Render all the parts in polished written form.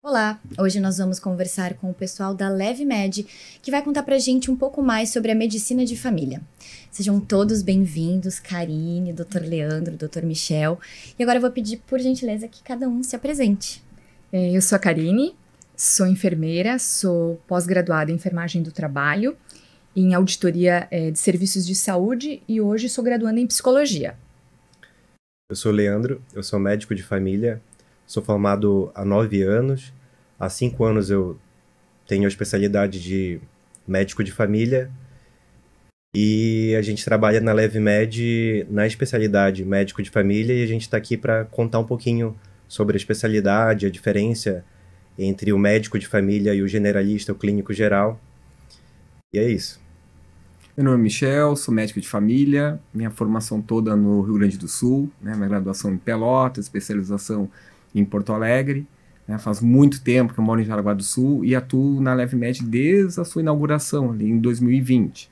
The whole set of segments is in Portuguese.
Olá, hoje nós vamos conversar com o pessoal da LevMed, que vai contar pra gente um pouco mais sobre a medicina de família. Sejam todos bem-vindos, Karine, Dr. Leandro, Dr. Michel. E agora eu vou pedir, por gentileza, que cada um se apresente. Eu sou a Karine, sou enfermeira, sou pós-graduada em enfermagem do trabalho, em auditoria de serviços de saúde e hoje sou graduanda em psicologia. Eu sou o Leandro, eu sou médico de família, sou formado há 9 anos. Há 5 anos eu tenho a especialidade de médico de família e a gente trabalha na LevMed na especialidade médico de família e a gente está aqui para contar um pouquinho sobre a especialidade, a diferença entre o médico de família e o generalista, o clínico geral. E é isso. Meu nome é Michel, sou médico de família, minha formação toda no Rio Grande do Sul, minha graduação em Pelotas, especialização em Porto Alegre. Faz muito tempo que eu moro em Jaraguá do Sul e atuo na LevMed desde a sua inauguração, ali em 2020.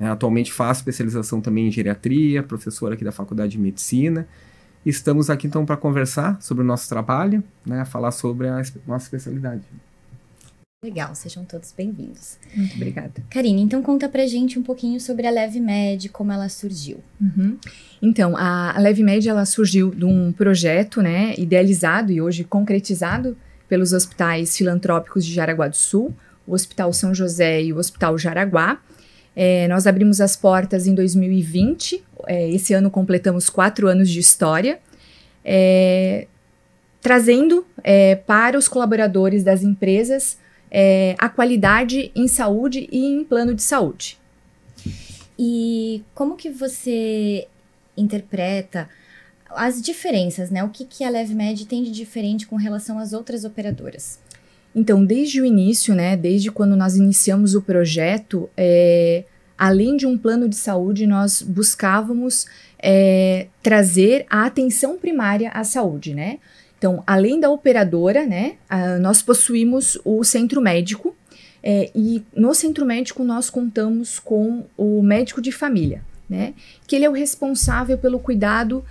Atualmente faço especialização também em geriatria, professor aqui da Faculdade de Medicina. E estamos aqui então para conversar sobre o nosso trabalho, falar sobre a nossa especialidade. Legal, sejam todos bem-vindos. Muito obrigada. Karine, então conta pra gente um pouquinho sobre a LevMed, como ela surgiu. Então, a LevMed ela surgiu de um projeto, idealizado e hoje concretizado pelos hospitais filantrópicos de Jaraguá do Sul, o Hospital São José e o Hospital Jaraguá. Nós abrimos as portas em 2020, esse ano completamos 4 anos de história, trazendo para os colaboradores das empresas a qualidade em saúde e em plano de saúde. E como que você interpreta as diferenças, O que a LevMed tem de diferente com relação às outras operadoras? Então, desde o início, desde quando nós iniciamos o projeto, além de um plano de saúde, nós buscávamos trazer a atenção primária à saúde, Então, além da operadora, nós possuímos o centro médico e no centro médico nós contamos com o médico de família, que ele é o responsável pelo cuidado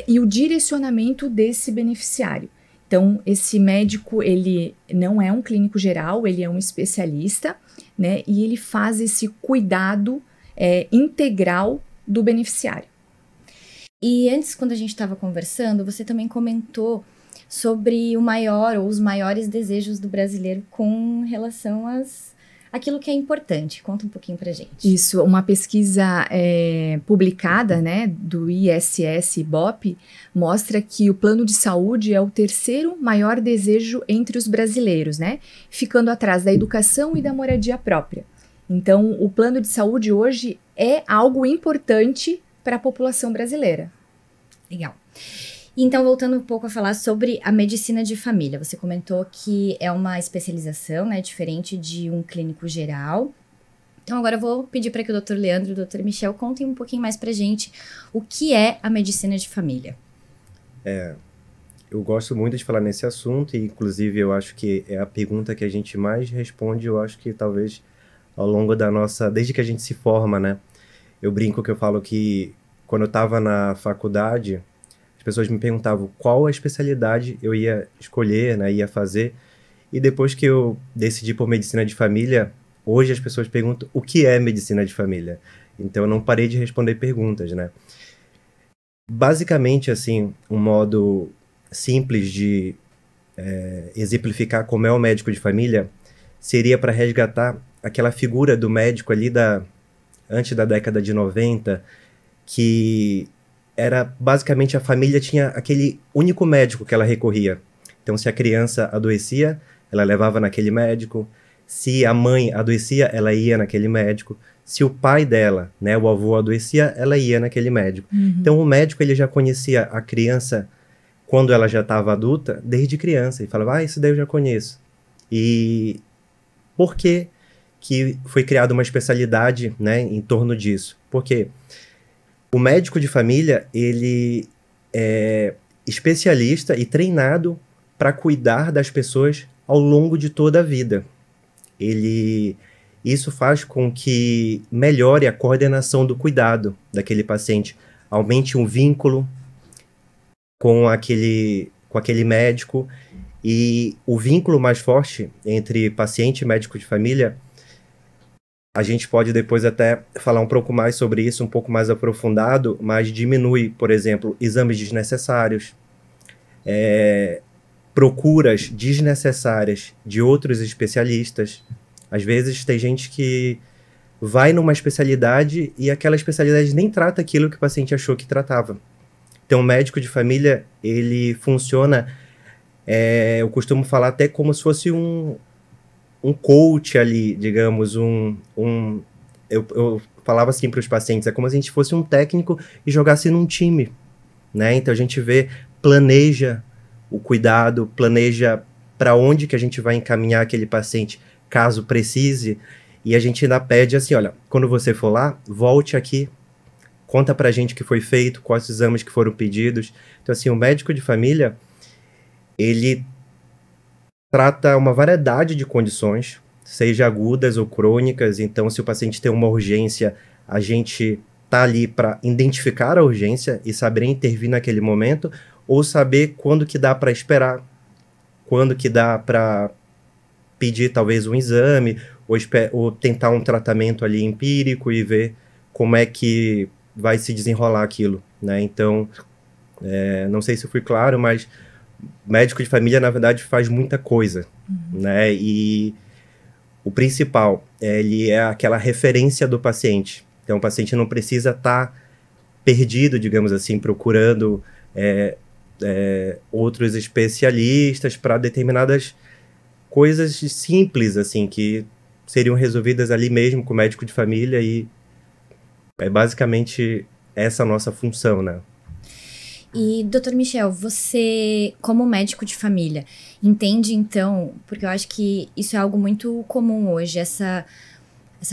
e o direcionamento desse beneficiário. Então, esse médico, ele não é um clínico geral, ele é um especialista, e ele faz esse cuidado integral do beneficiário. E antes, quando a gente estava conversando, você também comentou sobre o maior ou os maiores desejos do brasileiro com relação àquilo que é importante. Conta um pouquinho pra gente. Isso, uma pesquisa publicada, do ISS-IBOP, mostra que o plano de saúde é o 3º maior desejo entre os brasileiros, ficando atrás da educação e da moradia própria. Então, o plano de saúde hoje é algo importante para a população brasileira. Legal. Então, voltando um pouco a falar sobre a medicina de família, você comentou que é uma especialização, diferente de um clínico geral. Então, agora eu vou pedir para que o Dr. Leandro e o Dr. Michel contem um pouquinho mais pra gente o que é a medicina de família. Eu gosto muito de falar nesse assunto e, inclusive, eu acho que é a pergunta que a gente mais responde, eu acho que talvez ao longo da nossa... Desde que a gente se forma, Eu brinco que eu falo que quando eu estava na faculdade... As pessoas me perguntavam qual a especialidade eu ia escolher, ia fazer. E depois que eu decidi por medicina de família, hoje as pessoas perguntam o que é medicina de família. Então eu não parei de responder perguntas, Basicamente, assim, um modo simples de exemplificar como é o médico de família seria para resgatar aquela figura do médico ali antes da década de 90, que... era basicamente a família tinha aquele único médico que ela recorria. Então, se a criança adoecia, ela levava naquele médico. Se a mãe adoecia, ela ia naquele médico. Se o pai dela, o avô adoecia, ela ia naquele médico. Então, o médico ele já conhecia a criança quando ela já estava adulta, desde criança. E falava, isso daí eu já conheço. E por que foi criada uma especialidade, em torno disso? Porque o médico de família, ele é especialista e treinado para cuidar das pessoas ao longo de toda a vida. Isso faz com que melhore a coordenação do cuidado daquele paciente, aumente um vínculo com aquele médico E o vínculo mais forte entre paciente e médico de família, a gente pode depois até falar um pouco mais sobre isso, um pouco mais aprofundado, mas diminui, por exemplo, exames desnecessários, procuras desnecessárias de outros especialistas. Às vezes tem gente que vai numa especialidade e aquela especialidade nem trata aquilo que o paciente achou que tratava. Então, o médico de família, ele funciona, eu costumo falar até como se fosse um coach ali, digamos, eu falava assim para os pacientes, é como se a gente fosse um técnico e jogasse num time, né? Então, a gente planeja o cuidado, planeja para onde que a gente vai encaminhar aquele paciente, caso precise, e a gente ainda pede assim, olha, quando você for lá, volte aqui, conta pra gente o que foi feito, quais exames que foram pedidos. Então, assim, o médico de família, ele trata uma variedade de condições, seja agudas ou crônicas. Então, se o paciente tem uma urgência, a gente tá ali para identificar a urgência e saber intervir naquele momento, ou saber quando que dá para esperar, quando que dá para pedir talvez um exame, ou tentar um tratamento ali empírico e ver como é que vai se desenrolar aquilo, né? Então, não sei se eu fui claro, mas médico de família, na verdade, faz muita coisa, né? E o principal, ele é aquela referência do paciente. Então, o paciente não precisa estar perdido, digamos assim, procurando outros especialistas para determinadas coisas simples, assim, que seriam resolvidas ali mesmo com o médico de família, e é basicamente essa a nossa função, né? E, doutor Michel, você, como médico de família, entende, então, porque eu acho que isso é algo muito comum hoje, essa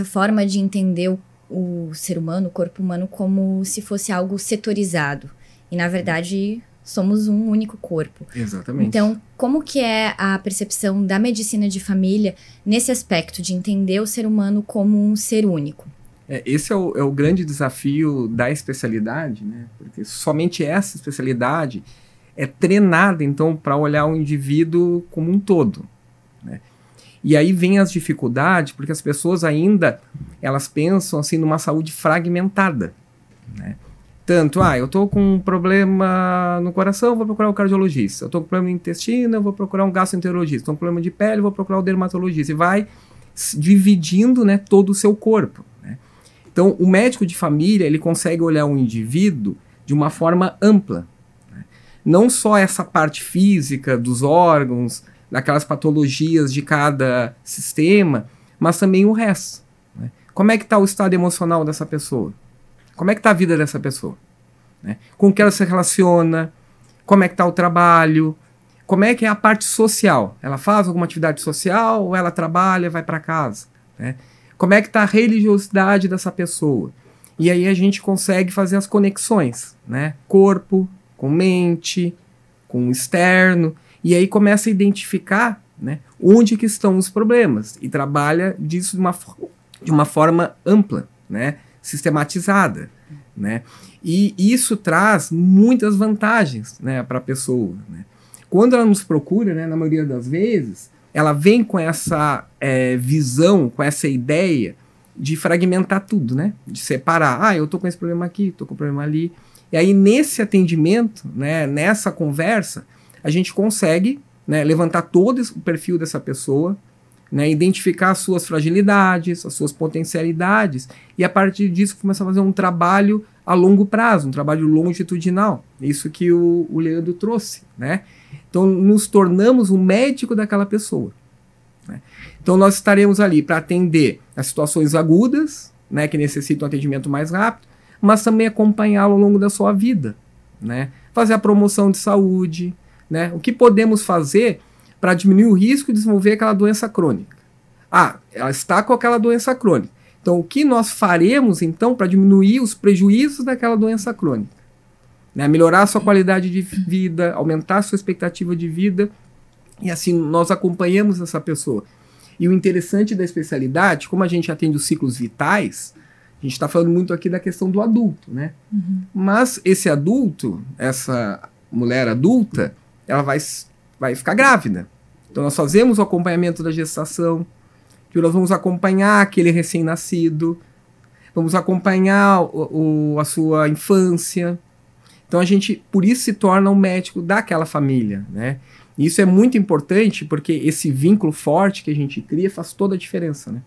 forma de entender o ser humano, o corpo humano, como se fosse algo setorizado. E, na verdade, somos um único corpo. Exatamente. Então, como que é a percepção da medicina de família nesse aspecto de entender o ser humano como um ser único? Esse é o grande desafio da especialidade, né? Porque somente essa especialidade é treinada, então, para olhar o indivíduo como um todo, né? E aí vem as dificuldades, porque as pessoas ainda, elas pensam assim numa saúde fragmentada, né? Tanto, eu tô com um problema no coração, vou procurar o cardiologista. Eu tô com problema no intestino, eu vou procurar um gastroenterologista. Tô com problema de pele, vou procurar o dermatologista. E vai dividindo, né, todo o seu corpo, né? Então, o médico de família, ele consegue olhar um indivíduo de uma forma ampla, né? Não só essa parte física dos órgãos, daquelas patologias de cada sistema, mas também o resto, né? Como é que está o estado emocional dessa pessoa? Como é que está a vida dessa pessoa, né? Com que ela se relaciona? Como é que está o trabalho? Como é que é a parte social? Ela faz alguma atividade social ou ela trabalha, vai para casa, né? Como é que está a religiosidade dessa pessoa? E aí a gente consegue fazer as conexões, né? Corpo, com mente, com o externo. E aí começa a identificar, né, onde que estão os problemas. E trabalha disso de uma forma ampla, né? Sistematizada, né? E isso traz muitas vantagens, né, para a pessoa, né? Quando ela nos procura, né, na maioria das vezes, ela vem com essa visão, com essa ideia de fragmentar tudo, né? De separar. Eu tô com esse problema aqui, tô com o problema ali. E aí, nesse atendimento, né, nessa conversa, a gente consegue, né, levantar todo o perfil dessa pessoa, né, identificar as suas fragilidades, as suas potencialidades, e a partir disso começar a fazer um trabalho a longo prazo, um trabalho longitudinal. Isso que o Leandro trouxe, né? Então, nos tornamos o médico daquela pessoa, né? Então, nós estaremos ali para atender as situações agudas, né, que necessitam um atendimento mais rápido, mas também acompanhá-lo ao longo da sua vida, né? Fazer a promoção de saúde, né? O que podemos fazer para diminuir o risco de desenvolver aquela doença crônica? Ela está com aquela doença crônica. Então, o que nós faremos, então, para diminuir os prejuízos daquela doença crônica? Né? Melhorar a sua qualidade de vida, aumentar a sua expectativa de vida, e assim nós acompanhamos essa pessoa. E o interessante da especialidade, como a gente atende os ciclos vitais, a gente está falando muito aqui da questão do adulto, né? Mas esse adulto, essa mulher adulta, ela vai vai ficar grávida. Então nós fazemos o acompanhamento da gestação, que nós vamos acompanhar aquele recém-nascido, vamos acompanhar a sua infância. Então a gente, por isso, se torna um médico daquela família, né? E isso é muito importante porque esse vínculo forte que a gente cria faz toda a diferença, né?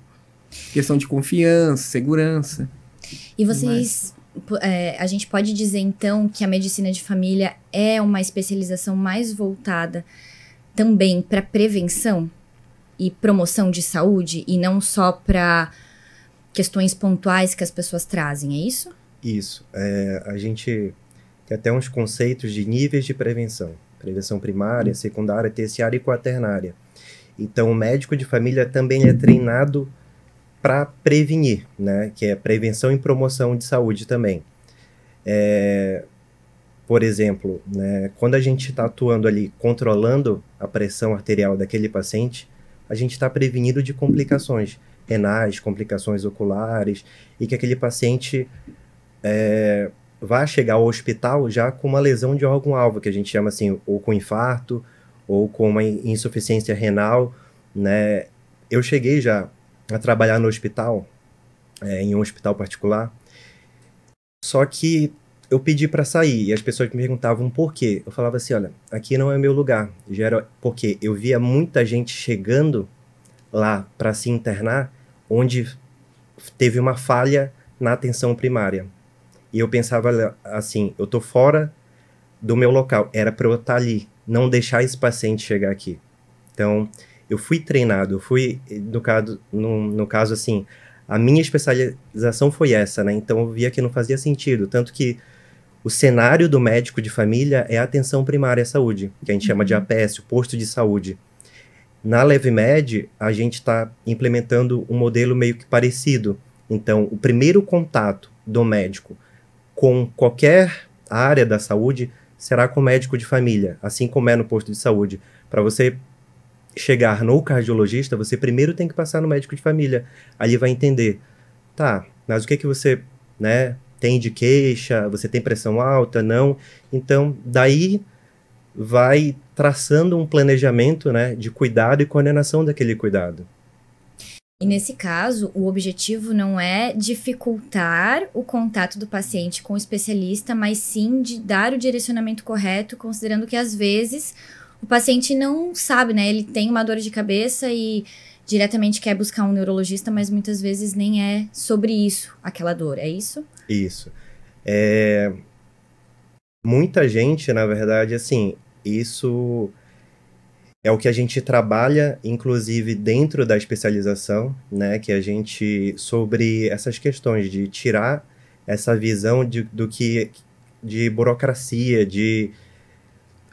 Questão de confiança, segurança. E vocês, a gente pode dizer então que a medicina de família é uma especialização mais voltada também para prevenção e promoção de saúde e não só para questões pontuais que as pessoas trazem, é isso? Isso. A gente tem até uns conceitos de níveis de prevenção. Prevenção primária, secundária, terciária e quaternária. Então, o médico de família também é treinado para prevenir, né? Que é prevenção e promoção de saúde também. Por exemplo, né, quando a gente está atuando ali, controlando a pressão arterial daquele paciente, a gente está prevenindo de complicações renais, complicações oculares, e que aquele paciente vai chegar ao hospital já com uma lesão de órgão-alvo, que a gente chama assim, ou com infarto, ou com uma insuficiência renal, né? Eu cheguei já a trabalhar no hospital, em um hospital particular, só que eu pedi para sair, e as pessoas me perguntavam por quê. Eu falava assim, olha, aqui não é meu lugar. Já era porque eu via muita gente chegando lá para se internar, onde teve uma falha na atenção primária. E eu pensava assim, eu tô fora do meu local, era para eu estar ali, não deixar esse paciente chegar aqui. Então, eu fui treinado, no caso assim, a minha especialização foi essa, né? Então eu via que não fazia sentido, tanto que o cenário do médico de família é a atenção primária à saúde, que a gente chama de APS, o posto de saúde. Na LevMed, a gente está implementando um modelo meio que parecido. Então, o primeiro contato do médico com qualquer área da saúde será com o médico de família, assim como é no posto de saúde. Para você chegar no cardiologista, você primeiro tem que passar no médico de família. Ali vai entender, tá, mas o que você, né, tem de queixa, você tem pressão alta, não? Então, daí vai traçando um planejamento, né, de cuidado e coordenação daquele cuidado. E nesse caso, o objetivo não é dificultar o contato do paciente com o especialista, mas sim de dar o direcionamento correto, considerando que às vezes o paciente não sabe, né? Ele tem uma dor de cabeça e diretamente quer buscar um neurologista, mas muitas vezes nem é sobre isso, aquela dor, é isso? Isso. Muita gente, na verdade, assim, isso é o que a gente trabalha, inclusive, dentro da especialização, né, que a gente, sobre essas questões de tirar essa visão de burocracia, de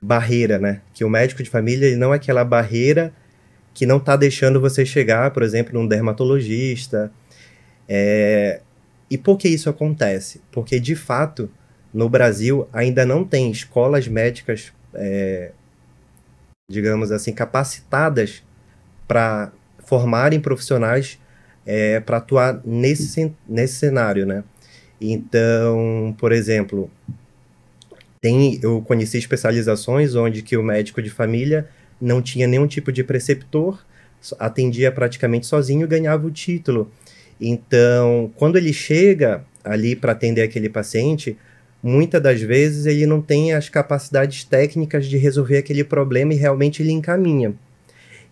barreira, né, que o médico de família ele não é aquela barreira que não está deixando você chegar, por exemplo, num dermatologista. E por que isso acontece? Porque, de fato, no Brasil ainda não tem escolas médicas, digamos assim, capacitadas para formarem profissionais para atuar nesse cenário, né? Então, por exemplo, eu conheci especializações onde que o médico de família não tinha nenhum tipo de preceptor, atendia praticamente sozinho e ganhava o título. Então, quando ele chega ali para atender aquele paciente, muitas das vezes ele não tem as capacidades técnicas de resolver aquele problema e realmente ele encaminha.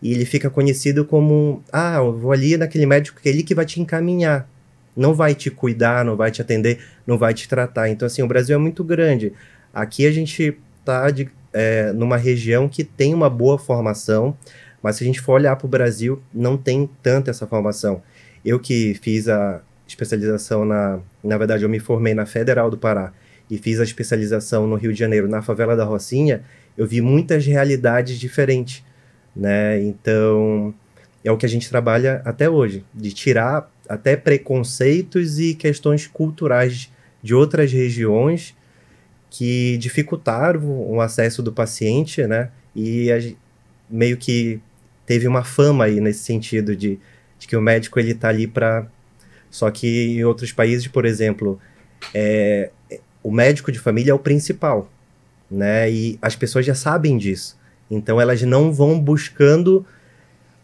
E ele fica conhecido como, eu vou ali naquele médico que é ele que vai te encaminhar. Não vai te cuidar, não vai te atender, não vai te tratar. Então, assim, o Brasil é muito grande. Aqui a gente está numa região que tem uma boa formação, mas se a gente for olhar para o Brasil, não tem tanta essa formação. Eu que fiz a especialização na verdade, eu me formei na Federal do Pará, e fiz a especialização no Rio de Janeiro, na favela da Rocinha, eu vi muitas realidades diferentes, né? Então, é o que a gente trabalha até hoje, de tirar até preconceitos e questões culturais de outras regiões que dificultaram o acesso do paciente, né? E meio que teve uma fama aí nesse sentido de que o médico ele tá ali para... Só que em outros países, por exemplo, o médico de família é o principal, né? E as pessoas já sabem disso. Então, elas não vão buscando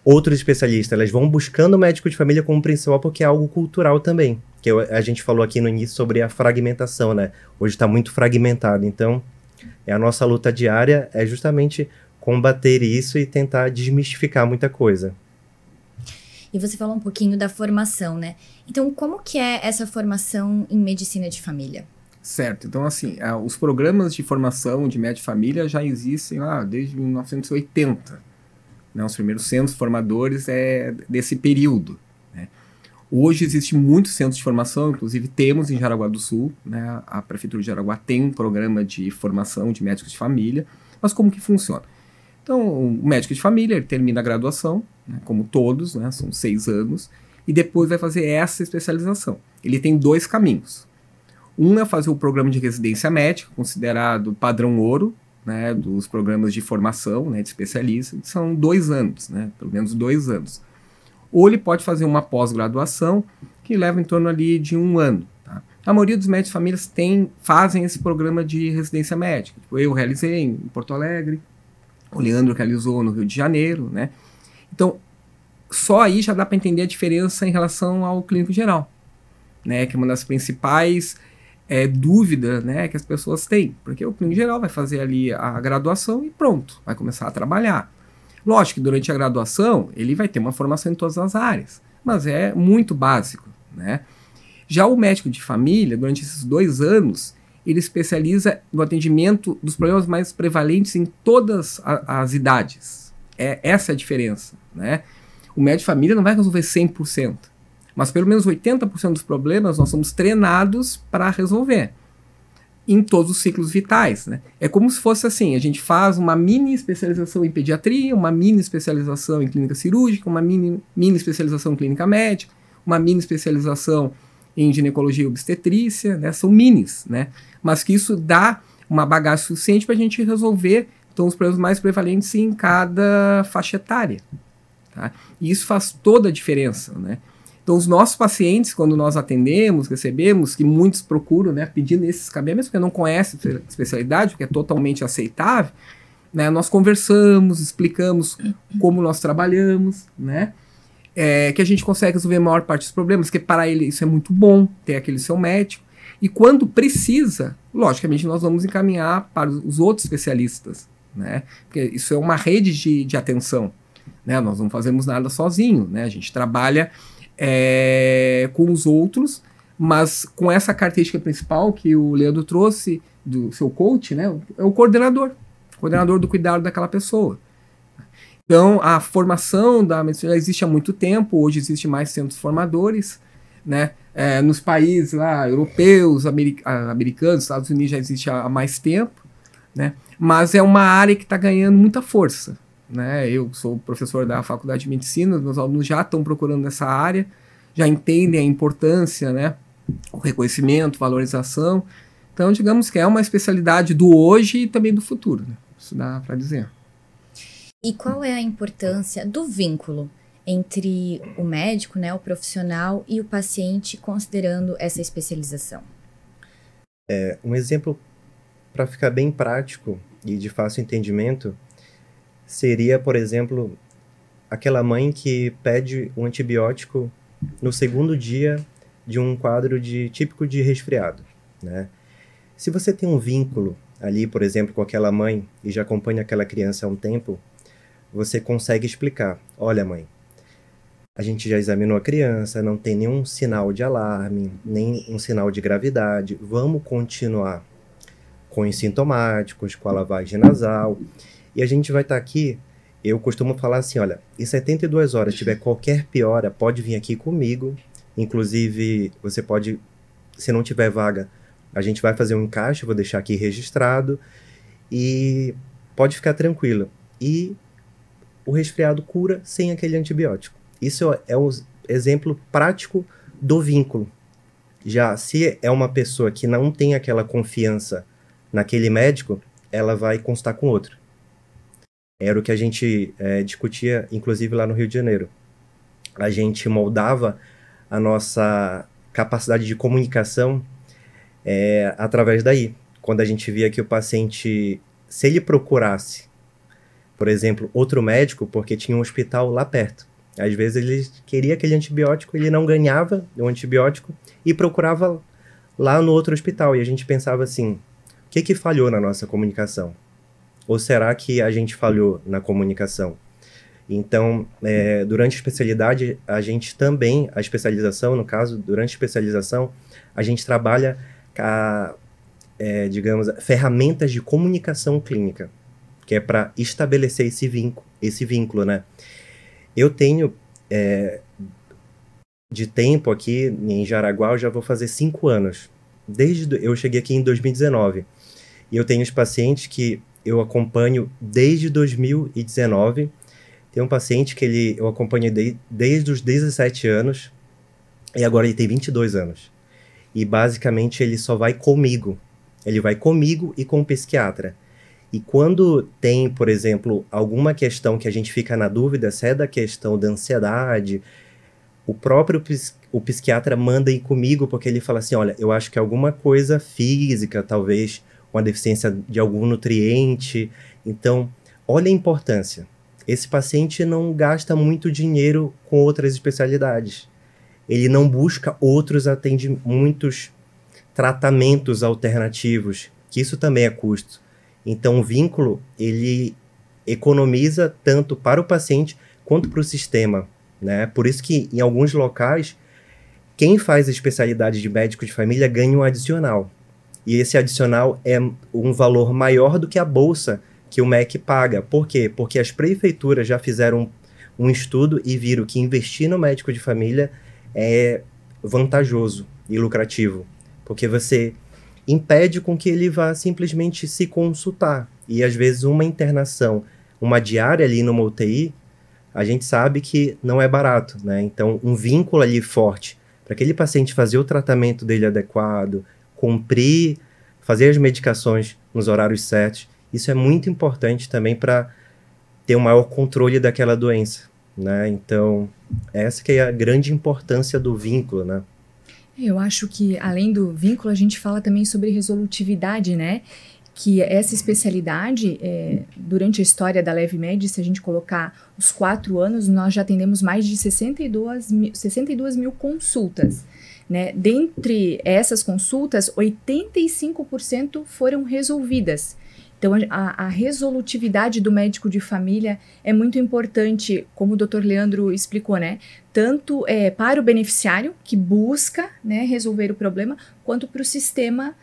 outros especialistas, elas vão buscando o médico de família como principal, porque é algo cultural também. Que a gente falou aqui no início sobre a fragmentação, né? Hoje está muito fragmentado. Então, a nossa luta diária é justamente combater isso e tentar desmistificar muita coisa. E você falou um pouquinho da formação, né? Então, como que é essa formação em medicina de família? Certo. Então, assim, os programas de formação de médico de família já existem lá desde 1980. Né? Os primeiros centros formadores é desse período. Né? Hoje existem muitos centros de formação, inclusive temos em Jaraguá do Sul, né? A Prefeitura de Jaraguá tem um programa de formação de médicos de família, mas como que funciona? Então, o médico de família ele termina a graduação, né? Como todos, né? São 6 anos, e depois vai fazer essa especialização. Ele tem 2 caminhos. Um é fazer o programa de residência médica, considerado padrão ouro, né, dos programas de formação, né, de especialista, que são 2 anos, né, pelo menos 2 anos. Ou ele pode fazer uma pós-graduação, que leva em torno ali de 1 ano. Tá? A maioria dos médicos de famílias fazem esse programa de residência médica. Tipo, eu realizei em Porto Alegre, o Leandro realizou no Rio de Janeiro, né? Então, só aí já dá para entender a diferença em relação ao clínico geral, né, que é uma das principais dúvida, né, que as pessoas têm, porque o clínico geral vai fazer ali a graduação e pronto, vai começar a trabalhar. Lógico que durante a graduação ele vai ter uma formação em todas as áreas, mas é muito básico, né? Já o médico de família, durante esses 2 anos, ele especializa no atendimento dos problemas mais prevalentes em todas as idades. Essa é a diferença, né? O médico de família não vai resolver 100%. Mas pelo menos 80% dos problemas nós somos treinados para resolver em todos os ciclos vitais, né? É como se fosse assim, a gente faz uma mini especialização em pediatria, uma mini especialização em clínica cirúrgica, uma mini especialização em clínica médica, uma mini especialização em ginecologia e obstetrícia, né? São minis, né? Mas que isso dá uma bagagem suficiente para a gente resolver então, os problemas mais prevalentes em cada faixa etária. Tá? E isso faz toda a diferença, né? Então, os nossos pacientes, quando nós atendemos, recebemos, que muitos procuram, né, pedindo esses cabelos, porque não conhecem a especialidade, porque é totalmente aceitável, né, nós conversamos, explicamos como nós trabalhamos, né, que a gente consegue resolver a maior parte dos problemas, que para ele isso é muito bom, ter aquele seu médico, e quando precisa, logicamente, nós vamos encaminhar para os outros especialistas, né, porque isso é uma rede de atenção, né, nós não fazemos nada sozinho, né, a gente trabalha com os outros, mas com essa característica principal que o Leandro trouxe do seu coach, né, é o coordenador do cuidado daquela pessoa. Então, a formação da medicina já existe há muito tempo, hoje existe mais centros formadores, né, nos países lá, europeus, americanos, Estados Unidos já existe há mais tempo, né, mas é uma área que está ganhando muita força. Né? Eu sou professor da Faculdade de Medicina, meus alunos já estão procurando nessa área, já entendem a importância, né? O reconhecimento, valorização. Então, digamos que é uma especialidade do hoje e também do futuro. Né? Isso dá para dizer. E qual é a importância do vínculo entre o médico, né, o profissional e o paciente, considerando essa especialização? Um exemplo para ficar bem prático e de fácil entendimento seria, por exemplo, aquela mãe que pede um antibiótico no segundo dia de um quadro típico de resfriado, né? Se você tem um vínculo ali, por exemplo, com aquela mãe e já acompanha aquela criança há um tempo, você consegue explicar, olha mãe, a gente já examinou a criança, não tem nenhum sinal de alarme, nem um sinal de gravidade, vamos continuar com os sintomáticos, com a lavagem nasal. E a gente vai estar aqui, eu costumo falar assim, olha, em 72 horas, se tiver qualquer piora, pode vir aqui comigo. Inclusive, você pode, se não tiver vaga, a gente vai fazer um encaixe, vou deixar aqui registrado. E pode ficar tranquilo. E o resfriado cura sem aquele antibiótico. Isso é o exemplo prático do vínculo. Já se é uma pessoa que não tem aquela confiança naquele médico, ela vai consultar com outro. Era o que a gente discutia, inclusive, lá no Rio de Janeiro. A gente moldava a nossa capacidade de comunicação através daí. Quando a gente via que o paciente, se ele procurasse por exemplo, outro médico porque tinha um hospital lá perto. Às vezes ele queria aquele antibiótico, ele não ganhava o antibiótico e procurava lá no outro hospital. E a gente pensava assim, o que falhou na nossa comunicação? Ou será que a gente falhou na comunicação? Então, durante a especialidade, a gente também, a especialização, no caso, durante a especialização, a gente trabalha com, digamos, ferramentas de comunicação clínica, que é para estabelecer esse vínculo, né? Eu tenho, de tempo aqui em Jaraguá, eu já vou fazer 5 anos. Eu cheguei aqui em 2019. E eu tenho os pacientes que eu acompanho desde 2019. Tem um paciente que eu acompanho desde os 17 anos. E agora ele tem 22 anos. E basicamente ele só vai comigo. Ele vai comigo e com o psiquiatra. E quando tem, por exemplo, alguma questão que a gente fica na dúvida, se é da questão da ansiedade, o psiquiatra manda ir comigo, porque ele fala assim, olha, eu acho que é alguma coisa física, talvez uma deficiência de algum nutriente. Então, olha a importância. Esse paciente não gasta muito dinheiro com outras especialidades. Ele não busca muitos tratamentos alternativos, que isso também é custo. Então, o vínculo, ele economiza tanto para o paciente quanto para o sistema, né? Por isso que, em alguns locais, quem faz a especialidade de médico de família ganha um adicional. E esse adicional é um valor maior do que a bolsa que o MEC paga. Por quê? Porque as prefeituras já fizeram um estudo e viram que investir no médico de família é vantajoso e lucrativo. Porque você impede com que ele vá simplesmente se consultar. E às vezes uma internação, uma diária ali numa UTI, a gente sabe que não é barato, né? Então, um vínculo ali forte para aquele paciente fazer o tratamento dele adequado, fazer as medicações nos horários certos, isso é muito importante também para ter um maior controle daquela doença, né? Então, essa que é a grande importância do vínculo, né? Eu acho que, além do vínculo, a gente fala também sobre resolutividade, né? Que essa especialidade, durante a história da LevMed, se a gente colocar os 4 anos, nós já atendemos mais de 62 mil consultas, né? Dentre essas consultas, 85% foram resolvidas. Então, a resolutividade do médico de família é muito importante, como o Dr. Leandro explicou, né? Tanto para o beneficiário, que busca, né, resolver o problema, quanto para o sistema,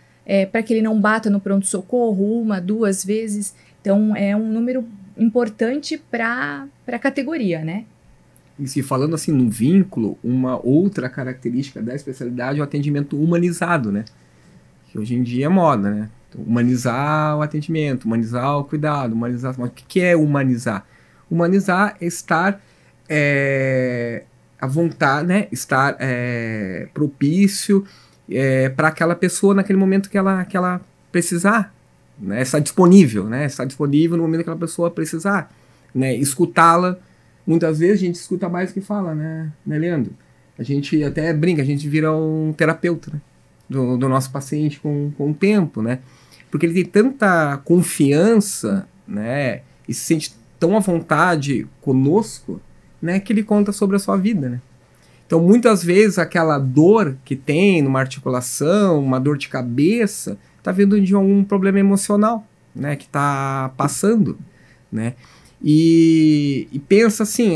para que ele não bata no pronto-socorro 1, 2 vezes. Então, é um número importante para a categoria, né? E se falando assim no vínculo, uma outra característica da especialidade é o atendimento humanizado, né? Que hoje em dia é moda, né? Então, humanizar o atendimento, humanizar o cuidado, humanizar... Mas o que é humanizar? Humanizar é estar à vontade, né? Estar propício para aquela pessoa naquele momento que ela precisar, né? Estar disponível, né? Estar disponível no momento que aquela pessoa precisar, né? Escutá-la. Muitas vezes a gente escuta mais do que fala, né, Leandro? A gente até brinca, a gente vira um terapeuta, né? do nosso paciente com o tempo, né? Porque ele tem tanta confiança, né? E se sente tão à vontade conosco, né? Que ele conta sobre a sua vida, né? Então, muitas vezes, aquela dor que tem numa articulação, uma dor de cabeça, está vindo de algum problema emocional, né? Que está passando, né? E pensa assim,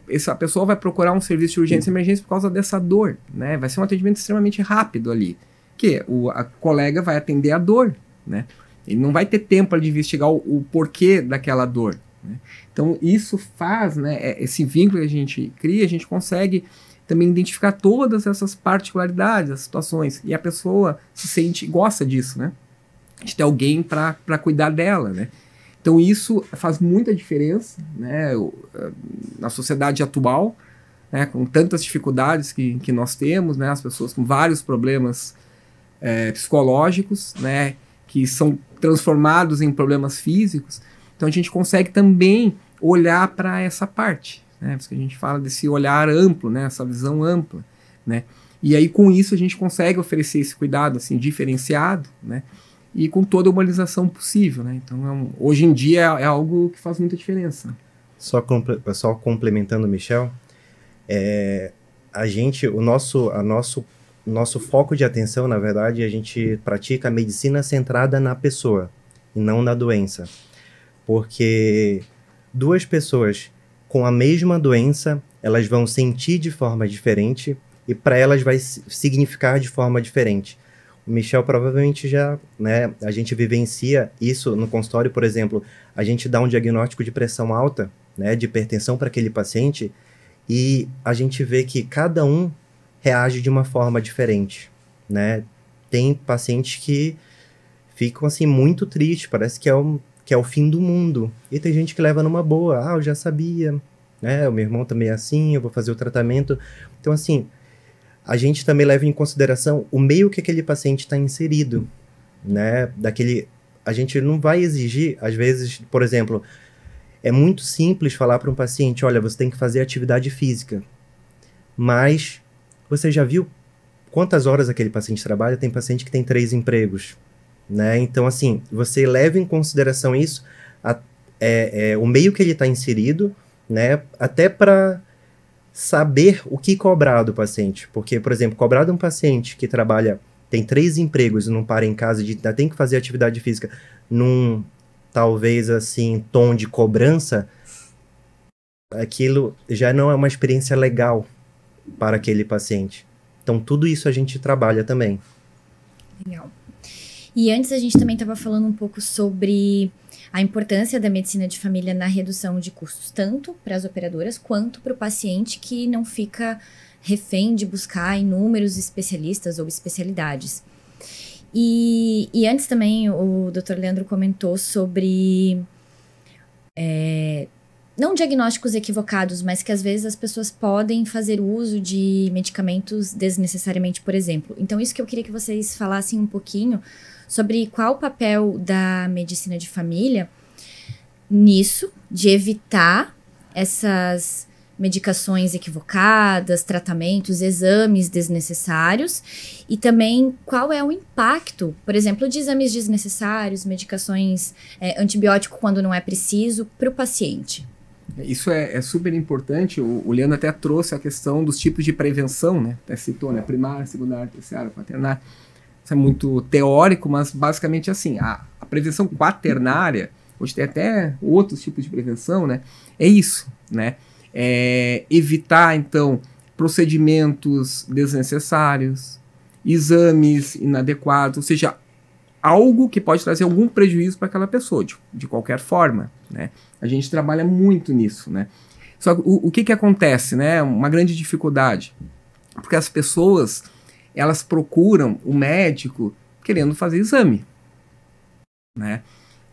essa pessoa vai procurar um serviço de urgência e emergência por causa dessa dor, né? Vai ser um atendimento extremamente rápido ali, que a colega vai atender a dor, né? Ele não vai ter tempo de investigar o porquê daquela dor, né? Então isso faz, né, esse vínculo que a gente cria, a gente consegue também identificar todas essas particularidades, as situações, e a pessoa se sente, gosta disso, né? De ter alguém para cuidar dela, né? Então isso faz muita diferença, né, na sociedade atual, né, com tantas dificuldades que nós temos, né, as pessoas com vários problemas psicológicos, né, que são transformados em problemas físicos. Então a gente consegue também olhar para essa parte, né, porque a gente fala desse olhar amplo, né, essa visão ampla, né, e aí com isso a gente consegue oferecer esse cuidado assim diferenciado, né, e com toda a humanização possível, né? Então, hoje em dia é algo que faz muita diferença. Só complementando o Michel, o nosso foco de atenção, na verdade, a gente pratica a medicina centrada na pessoa e não na doença. Porque 2 pessoas com a mesma doença, elas vão sentir de forma diferente e para elas vai significar de forma diferente. O Michel provavelmente já, né, a gente vivencia isso no consultório, por exemplo, a gente dá um diagnóstico de pressão alta, né, de hipertensão para aquele paciente e a gente vê que cada um reage de uma forma diferente, né? Tem pacientes que ficam assim muito tristes, parece que é o fim do mundo. E tem gente que leva numa boa, eu já sabia, né? O meu irmão também é assim, eu vou fazer o tratamento. Então assim, a gente também leva em consideração o meio que aquele paciente está inserido, né? A gente não vai exigir, às vezes, por exemplo, é muito simples falar para um paciente, olha, você tem que fazer atividade física, mas você já viu quantas horas aquele paciente trabalha? Tem paciente que tem 3 empregos, né? Então, assim, você leva em consideração isso, o meio que ele está inserido, né? Até para saber o que cobrar do paciente. Porque, por exemplo, cobrar de um paciente que trabalha, tem 3 empregos e não para em casa, ainda tem que fazer atividade física num, talvez, assim, tom de cobrança, aquilo já não é uma experiência legal para aquele paciente. Então, tudo isso a gente trabalha também. Legal. E antes a gente também estava falando um pouco sobre a importância da medicina de família na redução de custos, tanto para as operadoras quanto para o paciente que não fica refém de buscar inúmeros especialistas ou especialidades. E antes também o Dr. Leandro comentou sobre não diagnósticos equivocados, mas que às vezes as pessoas podem fazer uso de medicamentos desnecessariamente, por exemplo. Então, isso que eu queria que vocês falassem um pouquinho sobre qual o papel da medicina de família nisso, de evitar essas medicações equivocadas, tratamentos, exames desnecessários, e também qual é o impacto, por exemplo, de exames desnecessários, medicações, antibiótico quando não é preciso, para o paciente. Isso é super importante. O Leandro até trouxe a questão dos tipos de prevenção, né? Até citou, né? Primária, secundária, terciária, quaternária. Isso é muito teórico, mas basicamente assim, a prevenção quaternária, hoje tem até outros tipos de prevenção, né? É isso, né? Evitar, então, procedimentos desnecessários, exames inadequados, ou seja, algo que pode trazer algum prejuízo para aquela pessoa, de qualquer forma, né? A gente trabalha muito nisso, né? Só que o que acontece, né? Uma grande dificuldade, porque as pessoas, elas procuram o médico querendo fazer exame, né?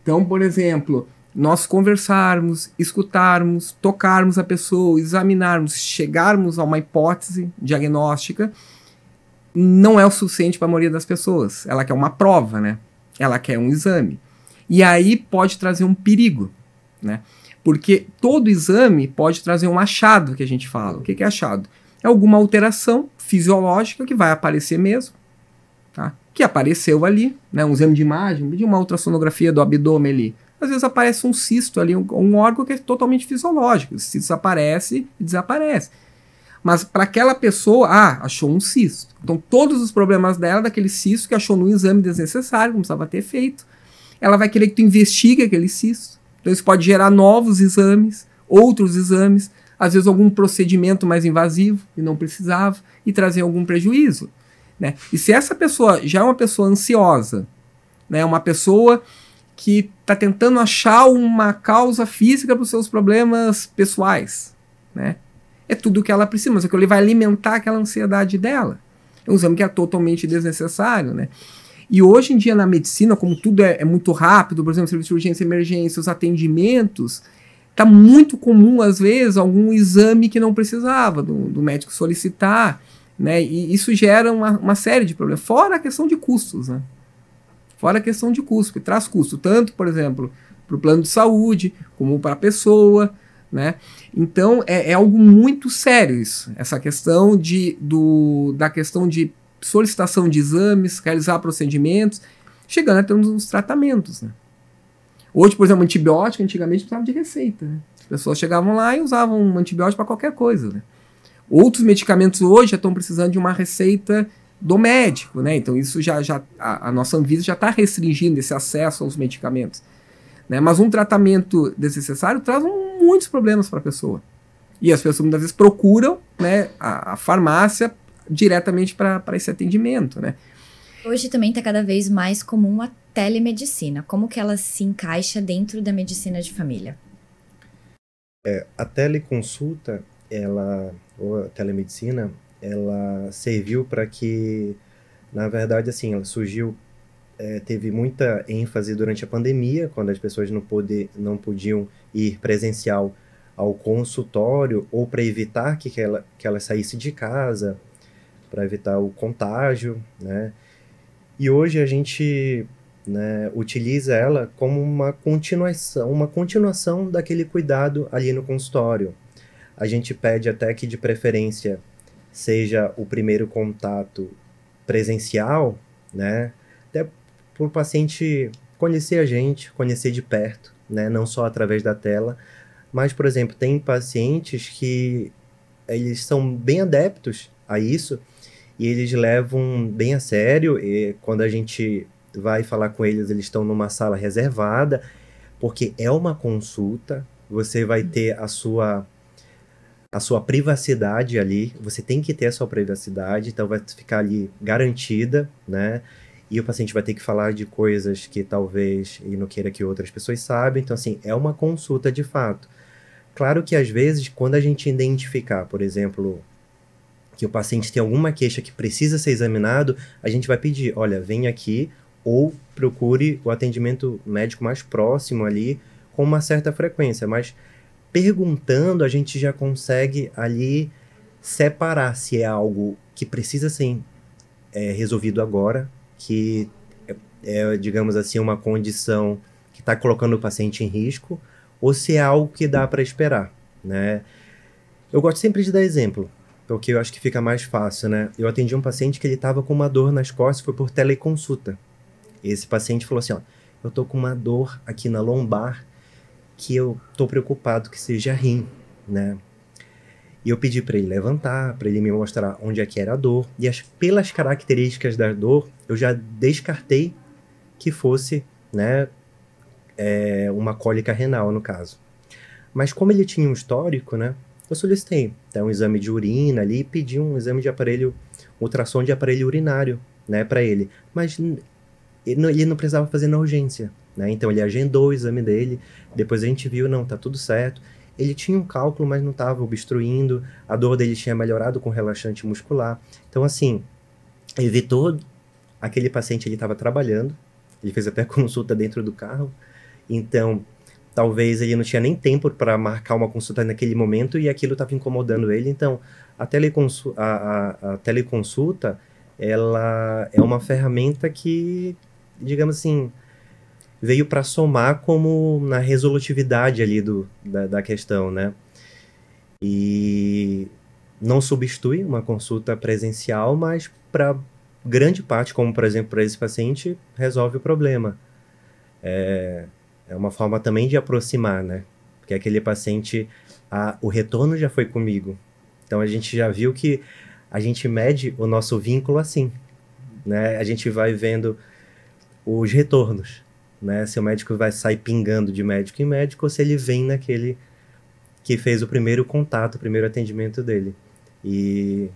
Então, por exemplo, nós conversarmos, escutarmos, tocarmos a pessoa, examinarmos, chegarmos a uma hipótese diagnóstica, não é o suficiente para a maioria das pessoas. Ela quer uma prova, né? Ela quer um exame. E aí pode trazer um perigo, né? Porque todo exame pode trazer um achado, que a gente fala. O que é achado? É alguma alteração fisiológica que vai aparecer mesmo, tá? Que apareceu ali, né? Um exame de imagem, de uma ultrassonografia do abdômen ali. Às vezes aparece um cisto ali, um órgão que é totalmente fisiológico. O cisto aparece e desaparece. Mas para aquela pessoa, achou um cisto. Então todos os problemas dela, daquele cisto que achou num exame desnecessário, não precisava ter feito, ela vai querer que tu investigue aquele cisto. Então isso pode gerar novos exames, outros exames, às vezes algum procedimento mais invasivo e não precisava, e trazer algum prejuízo, né? E se essa pessoa já é uma pessoa ansiosa, né, uma pessoa que está tentando achar uma causa física para os seus problemas pessoais, né? É tudo o que ela precisa, mas ele vai alimentar aquela ansiedade dela. É um exame que é totalmente desnecessário, né? E hoje em dia na medicina, como tudo é muito rápido, por exemplo, serviço de urgência e emergência, os atendimentos, está muito comum, às vezes, algum exame que não precisava do médico solicitar, né? E isso gera uma série de problemas. Fora a questão de custos, né? Fora a questão de custo, que traz custo, tanto, por exemplo, para o plano de saúde, como para a pessoa, né? Então, é algo muito sério isso, essa questão da questão de solicitação de exames, realizar procedimentos. chegando a ter uns tratamentos, né? Hoje, por exemplo, antibiótico, antigamente precisava de receita, né? As pessoas chegavam lá e usavam um antibiótico para qualquer coisa, né? Outros medicamentos hoje já estão precisando de uma receita do médico, né? Então isso a nossa Anvisa já está restringindo esse acesso aos medicamentos, né? Mas um tratamento desnecessário traz muitos problemas para a pessoa. E as pessoas muitas vezes procuram, né, a farmácia diretamente para esse atendimento, né? Hoje também está cada vez mais comum a telemedicina. Como que ela se encaixa dentro da medicina de família? A teleconsulta, ou a telemedicina, ela serviu para que, na verdade, assim, ela surgiu, teve muita ênfase durante a pandemia, quando as pessoas não podiam ir presencial ao consultório, ou para evitar que ela saísse de casa, para evitar o contágio, né? E hoje a gente, né, utiliza ela como uma continuação daquele cuidado ali no consultório. A gente pede até que, de preferência, seja o primeiro contato presencial, né, até para o paciente conhecer a gente, conhecer de perto, né, não só através da tela, mas, por exemplo, tem pacientes que eles são bem adeptos a isso, e eles levam bem a sério, e quando a gente vai falar com eles, eles estão numa sala reservada, porque é uma consulta, você vai ter a sua privacidade ali, você tem que ter a sua privacidade, então vai ficar ali garantida, né? E o paciente vai ter que falar de coisas que talvez ele não queira que outras pessoas saibam, então assim, é uma consulta de fato. Claro que às vezes, quando a gente identificar, por exemplo, que o paciente tem alguma queixa que precisa ser examinado, a gente vai pedir, olha, vem aqui ou procure o atendimento médico mais próximo ali com uma certa frequência, mas perguntando a gente já consegue ali separar se é algo que precisa ser resolvido agora, que digamos assim, uma condição que está colocando o paciente em risco, ou se é algo que dá para esperar, né? Eu gosto sempre de dar exemplo, porque eu acho que fica mais fácil, né? Eu atendi um paciente que ele estava com uma dor nas costas, foi por teleconsulta. Esse paciente falou assim, ó, eu tô com uma dor aqui na lombar, que eu tô preocupado que seja rim, né? E eu pedi para ele levantar, para ele me mostrar onde é que era a dor, e pelas características da dor, eu já descartei que fosse, né, uma cólica renal, no caso. Mas como ele tinha um histórico, né, eu solicitei um exame de urina ali e pedi um exame de ultrassom de aparelho urinário, né, para ele. Mas ele não precisava fazer na urgência, né, então ele agendou o exame dele, depois a gente viu, não, tá tudo certo. Ele tinha um cálculo, mas não estava obstruindo, a dor dele tinha melhorado com relaxante muscular. Então, assim, evitou, aquele paciente, ele estava trabalhando, ele fez até consulta dentro do carro, então talvez ele não tinha nem tempo para marcar uma consulta naquele momento e aquilo estava incomodando ele. Então, a teleconsulta, ela é uma ferramenta que, digamos assim, veio para somar como na resolutividade ali da questão, né? E não substitui uma consulta presencial, mas para grande parte, como por exemplo para esse paciente, resolve o problema. É uma forma também de aproximar, né? Porque aquele paciente, o retorno já foi comigo. Então a gente já viu que a gente mede o nosso vínculo assim, né? A gente vai vendo os retornos, né? Se o médico vai sair pingando de médico em médico ou se ele vem naquele que fez o primeiro contato, o primeiro atendimento dele. E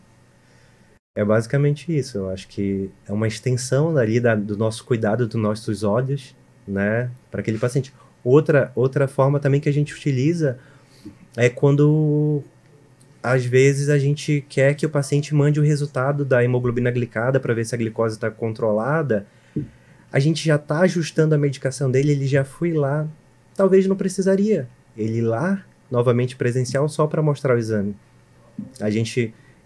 é basicamente isso. Eu acho que é uma extensão ali do nosso cuidado, dos nossos olhos, né, para aquele paciente. Outra forma também que a gente utiliza é quando, às vezes, a gente quer que o paciente mande o resultado da hemoglobina glicada para ver se a glicose está controlada. A gente já está ajustando a medicação dele, ele já foi lá, talvez não precisaria ele ir lá, novamente presencial, só para mostrar o exame.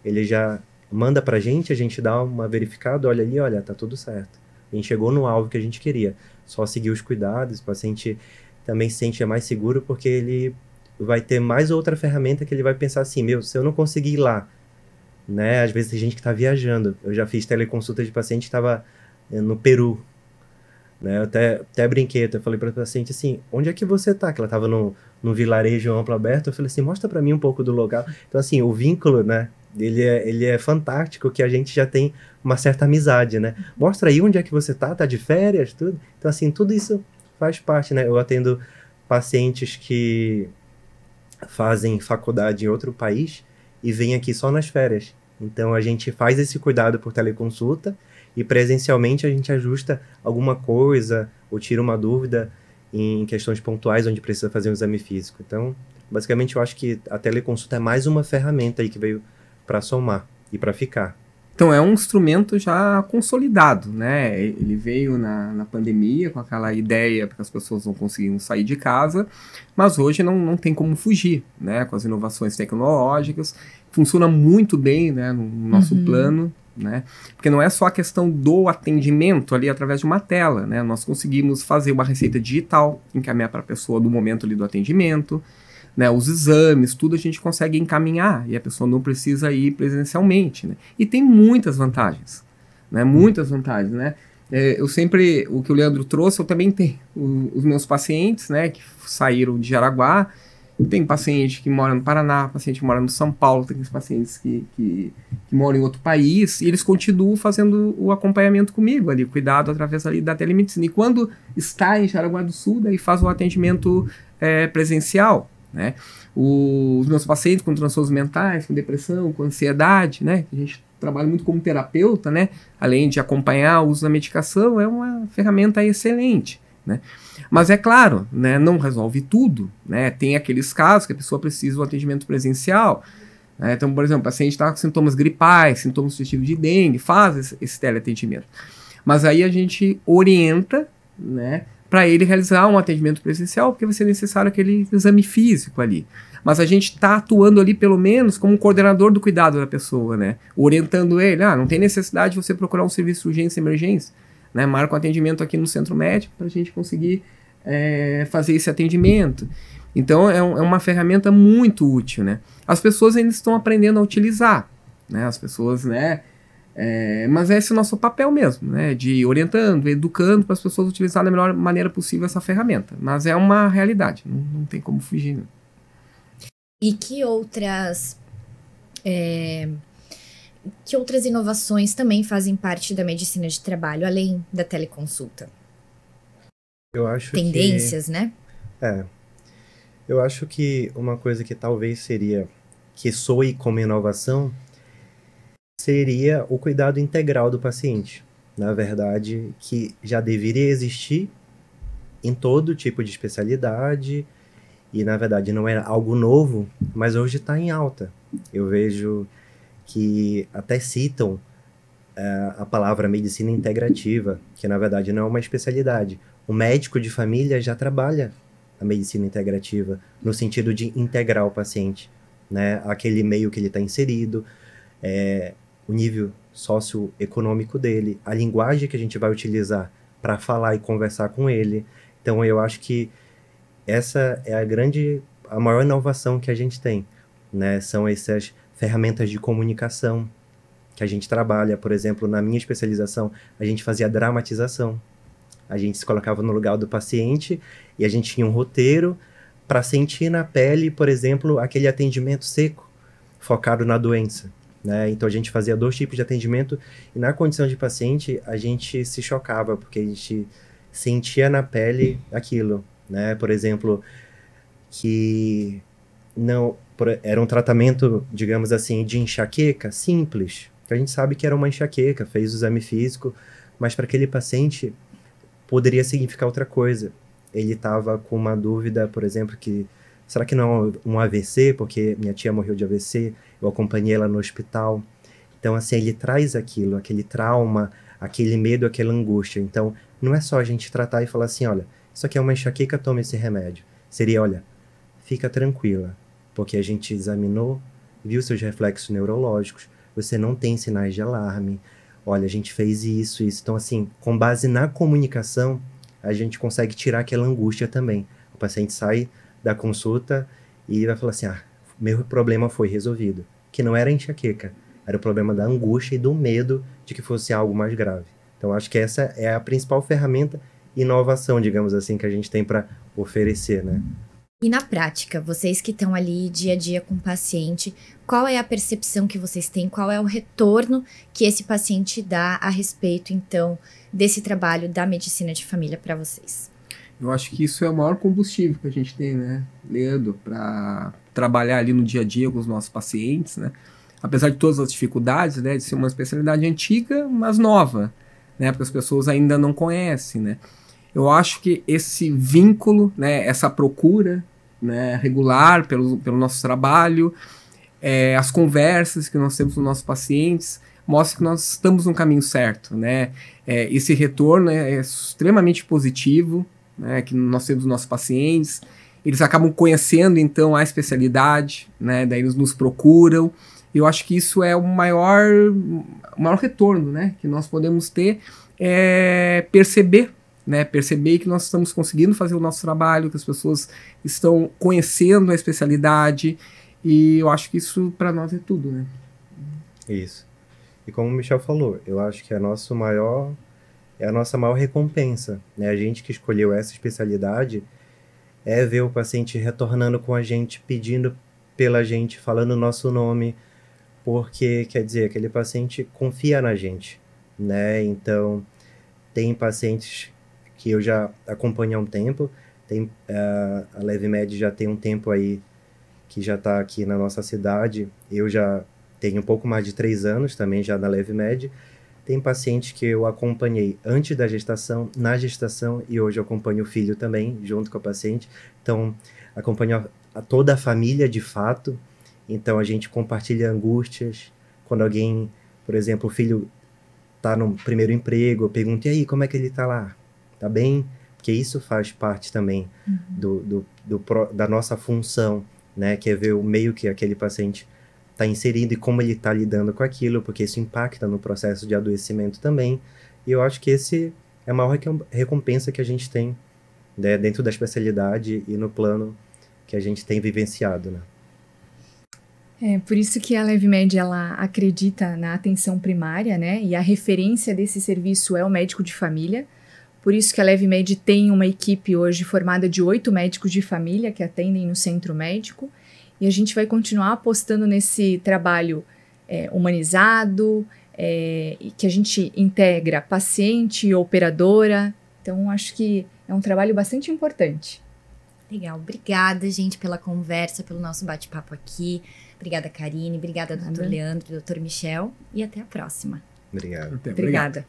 Ele já manda para a gente dá uma verificada, olha ali, olha, tá tudo certo. A gente chegou no alvo que a gente queria. Só seguir os cuidados, o paciente também se sente mais seguro, porque ele vai ter mais outra ferramenta que ele vai pensar assim, se eu não conseguir ir lá, né? Às vezes tem gente que está viajando. Eu já fiz teleconsulta de paciente que estava no Peru. né? Eu até brinquei, eu falei para a paciente assim, onde é que você tá? Que ela estava num vilarejo amplo aberto, eu falei assim, mostra para mim um pouco do local. Então assim, o vínculo, né, ele é fantástico, que a gente já tem uma certa amizade, né? Mostra aí onde é que você tá de férias, tudo. Então assim, tudo isso faz parte, né? Eu atendo pacientes que fazem faculdade em outro país e vêm aqui só nas férias. Então a gente faz esse cuidado por teleconsulta e presencialmente a gente ajusta alguma coisa ou tira uma dúvida em questões pontuais onde precisa fazer um exame físico. Então, basicamente eu acho que a teleconsulta é mais uma ferramenta aí que veio para somar e para ficar. Então é um instrumento já consolidado, né? Ele veio na pandemia com aquela ideia porque as pessoas não conseguiam sair de casa, mas hoje não tem como fugir, né? Com as inovações tecnológicas, funciona muito bem, né? No nosso plano, né? Porque não é só a questão do atendimento ali através de uma tela, né? Nós conseguimos fazer uma receita digital, encaminhar para a pessoa do momento ali do atendimento, né, os exames, tudo a gente consegue encaminhar e a pessoa não precisa ir presencialmente, né? E tem muitas vantagens, né? Muitas vantagens, né? Eu sempre, o que o Leandro trouxe, eu também tenho os meus pacientes, né, que saíram de Jaraguá. Tem paciente que mora no Paraná, paciente que mora no São Paulo, tem pacientes que moram em outro país, e eles continuam fazendo o acompanhamento comigo ali, cuidado através ali da telemedicina. E quando está em Jaraguá do Sul, daí faz o atendimento presencial, né? Os meus pacientes com transtornos mentais, com depressão, com ansiedade, né? A gente trabalha muito como terapeuta, né? Além de acompanhar o uso da medicação, é uma ferramenta excelente, né? Mas é claro, né, não resolve tudo, né? Tem aqueles casos que a pessoa precisa do atendimento presencial, né? Então, por exemplo, o paciente está com sintomas gripais, sintomas sugestivos de dengue, faz esse teleatendimento. Mas aí a gente orienta, né, para ele realizar um atendimento presencial, porque vai ser necessário aquele exame físico ali. Mas a gente está atuando ali, pelo menos, como um coordenador do cuidado da pessoa, né? Orientando ele, não tem necessidade de você procurar um serviço de urgência e emergência, né? Marca um atendimento aqui no centro médico para a gente conseguir fazer esse atendimento. Então, é uma ferramenta muito útil, né? As pessoas ainda estão aprendendo a utilizar, né? As pessoas, né? Mas esse é o nosso papel mesmo, né? De orientando, educando para as pessoas utilizarem da melhor maneira possível essa ferramenta. Mas é uma realidade, não tem como fugir, né? E que outras inovações também fazem parte da medicina de trabalho, além da teleconsulta? Eu acho Tendências, né? Eu acho que uma coisa que talvez que soe como inovação seria o cuidado integral do paciente. Na verdade, que já deveria existir em todo tipo de especialidade e, na verdade, não é algo novo, mas hoje está em alta. Eu vejo que até citam a palavra medicina integrativa, que, na verdade, não é uma especialidade. O médico de família já trabalha a medicina integrativa no sentido de integrar o paciente, né? Aquele meio que ele está inserido, o nível socioeconômico dele, a linguagem que a gente vai utilizar para falar e conversar com ele. Então, eu acho que essa é a maior inovação que a gente tem, né? São essas ferramentas de comunicação que a gente trabalha. Por exemplo, na minha especialização, a gente fazia dramatização. A gente se colocava no lugar do paciente e a gente tinha um roteiro para sentir na pele, por exemplo, aquele atendimento seco, focado na doença, né? Então a gente fazia 2 tipos de atendimento e na condição de paciente a gente se chocava, porque a gente sentia na pele aquilo, né? Por exemplo, que era um tratamento, digamos assim, de enxaqueca simples, que a gente sabe que era uma enxaqueca, fez o exame físico, mas para aquele paciente poderia significar outra coisa. Ele estava com uma dúvida, por exemplo, será que não é um AVC? Porque minha tia morreu de AVC, eu acompanhei ela no hospital. Então, assim, ele traz aquilo, aquele trauma, aquele medo, aquela angústia. Então, não é só a gente tratar e falar assim, olha, isso aqui é uma enxaqueca, tome esse remédio. Seria, olha, fica tranquila, porque a gente examinou, viu seus reflexos neurológicos, você não tem sinais de alarme, olha, a gente fez isso. Então, assim, com base na comunicação, a gente consegue tirar aquela angústia também. O paciente sai da consulta e vai falar assim, meu problema foi resolvido. Que não era enxaqueca, era o problema da angústia e do medo de que fosse algo mais grave. Então, acho que essa é a principal ferramenta inovação, digamos assim, que a gente tem para oferecer, né? E na prática, vocês que estão ali dia a dia com o paciente, qual é a percepção que vocês têm? Qual é o retorno que esse paciente dá a respeito, então, desse trabalho da medicina de família para vocês? Eu acho que isso é o maior combustível que a gente tem, né, Leandro, para trabalhar ali no dia a dia com os nossos pacientes, né? Apesar de todas as dificuldades, né, de ser uma especialidade antiga, mas nova, né, porque as pessoas ainda não conhecem, né? Eu acho que esse vínculo, né, essa procura, né, regular pelo nosso trabalho, as conversas que nós temos com os nossos pacientes, mostra que nós estamos no caminho certo, né? Esse retorno é extremamente positivo, né, que nós temos os nossos pacientes, eles acabam conhecendo, então, a especialidade, né, daí eles nos procuram. Eu acho que isso é o maior retorno, né, que nós podemos ter, perceber que nós estamos conseguindo fazer o nosso trabalho, que as pessoas estão conhecendo a especialidade, e eu acho que isso para nós é tudo, né? Isso. E como o Michel falou, eu acho que é a nossa maior recompensa, né? A gente que escolheu essa especialidade é ver o paciente retornando com a gente, pedindo pela gente, falando o nosso nome, porque, quer dizer, aquele paciente confia na gente, né? Então, tem pacientes que eu já acompanho há um tempo, a LevMed já tem um tempo aí que já está aqui na nossa cidade, eu já tenho um pouco mais de 3 anos também já na LevMed. Tem pacientes que eu acompanhei antes da gestação, na gestação, e hoje eu acompanho o filho também, junto com a paciente. Então, acompanho toda a família de fato. Então, a gente compartilha angústias. Quando alguém, por exemplo, o filho está no primeiro emprego, eu pergunto, e aí, como é que ele está lá? Tá bem? Porque isso faz parte também da nossa função, né? Que é ver o meio que aquele paciente está inserido e como ele está lidando com aquilo, porque isso impacta no processo de adoecimento também. E eu acho que esse é a maior recompensa que a gente tem, né, dentro da especialidade e no plano que a gente tem vivenciado, né? Por isso que a LevMed, ela acredita na atenção primária, né? E a referência desse serviço é o médico de família. Por isso que a LevMed tem uma equipe hoje formada de 8 médicos de família que atendem no centro médico. E a gente vai continuar apostando nesse trabalho humanizado, e que a gente integra paciente e operadora. Então, acho que é um trabalho bastante importante. Legal. Obrigada, gente, pela conversa, pelo nosso bate-papo aqui. Obrigada, Karine. Obrigada, doutor Leandro, doutor Michel. E até a próxima. Obrigado. Obrigada.